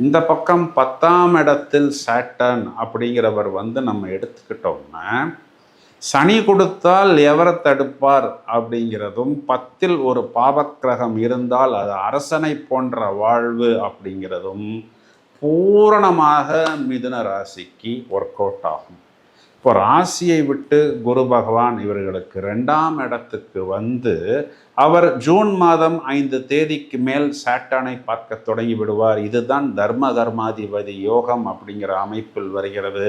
இந்த பக்கம் 10ஆம் இடத்தில் சாட்டர்ன் அப்படிங்கிறவர் நம்ம எடுத்துக்கிட்டோம்னா, சனி கொடுத்தால் எவரை தடுப்பார் அப்படிங்கிறதும், 10ல் ஒரு பாவக்கிரகம் இருந்தால் அது அரசனை போன்ற வாழ்வு அப்படிங்கிறதும் பூரணமாக மிதுன ராசிக்கு ஒர்க் அவுட் ஆகும். இப்போ ராசியை விட்டு குரு பகவான் இவர்களுக்கு 2ஆம் இடத்துக்கு வந்து அவர் ஜூன் மாதம் 5 தேதிக்கு மேல் சாட்டர்னை பார்க்க தொடங்கி விடுவார். இதுதான் தர்ம கர்மாதிபதி யோகம் அப்படிங்கிற அமைப்பில் வருகிறது.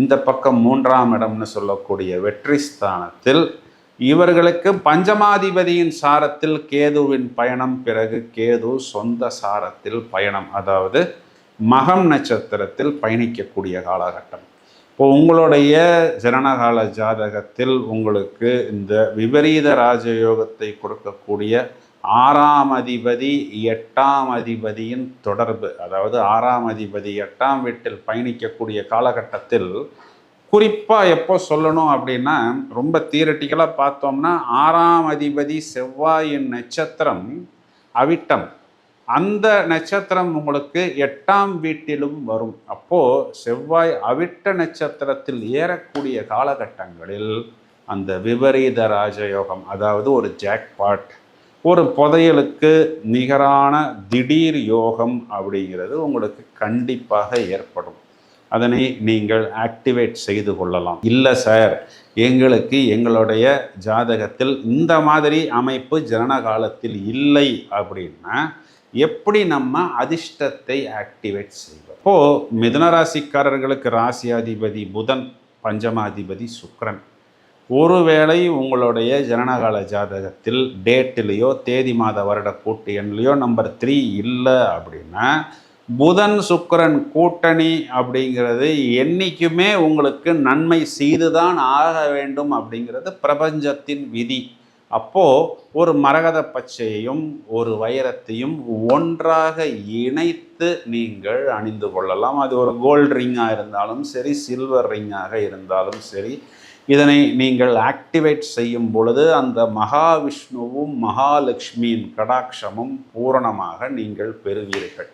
இந்த பக்கம் 3ஆம் இடம்னு சொல்லக்கூடிய வெற்றி ஸ்தானத்தில் இவர்களுக்கு பஞ்சமாதிபதியின் சாரத்தில் கேதுவின் பயணம், பிறகு கேது சொந்த சாரத்தில் பயணம், அதாவது மகம் நட்சத்திரத்தில் பயணிக்கக்கூடிய காலகட்டம். இப்போ உங்களுடைய ஜனனகால ஜாதகத்தில் உங்களுக்கு இந்த விபரீத ராஜயோகத்தை கொடுக்கக்கூடிய 6ஆம் அதிபதி 8ஆம் அதிபதியின் தொடர்பு, அதாவது 6ஆம் அதிபதி 8ஆம் வீட்டில் பயணிக்கக்கூடிய காலகட்டத்தில் குறிப்பாக எப்போ சொல்லணும் அப்படின்னா, ரொம்ப தியரட்டிக்கலாக பார்த்தோம்னா 6ஆம் அதிபதி செவ்வாயின் நட்சத்திரம் அவிட்டம், அந்த நட்சத்திரம் உங்களுக்கு 8ஆம் வீட்டிலும் வரும். அப்போது செவ்வாய் அவிட்ட நட்சத்திரத்தில் ஏறக்கூடிய காலகட்டங்களில் அந்த விபரீத ராஜயோகம், அதாவது ஒரு ஜாக்பாட், ஒரு புதையலுக்கு நிகரான திடீர் யோகம் அப்படிங்கிறது உங்களுக்கு கண்டிப்பாக ஏற்படும். அதனை நீங்கள் ஆக்டிவேட் செய்து கொள்ளலாம். இல்லை சார், எங்களுக்கு எங்களுடைய ஜாதகத்தில் இந்த மாதிரி அமைப்பு ஜனன காலத்தில் இல்லை அப்படின்னா எப்படி நம்ம அதிர்ஷ்டத்தை ஆக்டிவேட் செய்வோம்? இப்போது மிதுனராசிக்காரர்களுக்கு ராசியாதிபதி புதன், பஞ்சமாதிபதி சுக்கிரன். ஒருவேளை உங்களுடைய ஜனனகால ஜாதகத்தில் டேட்டிலேயோ தேதி மாத வருட கூட்டு எண்ணிலையோ நம்பர் 3 இல்லை அப்படின்னா, புதன் சுக்கிரன் கூட்டணி அப்படிங்கிறது என்றைக்குமே உங்களுக்கு நன்மை செய்துதான் ஆக வேண்டும் அப்படிங்கிறது பிரபஞ்சத்தின் விதி. அப்போது ஒரு மரகத பச்சையையும் ஒரு வைரத்தையும் ஒன்றாக இணைத்து நீங்கள் அணிந்து கொள்ளலாம். அது ஒரு கோல்டு ரிங்காக இருந்தாலும் சரி, சில்வர் ரிங்காக இருந்தாலும் சரி, இதனை நீங்கள் ஆக்டிவேட் செய்யும் பொழுது அந்த மகாவிஷ்ணுவும் மகாலட்சுமியின் கடாட்சமும் பூரணமாக நீங்கள் பெறுவீர்கள்.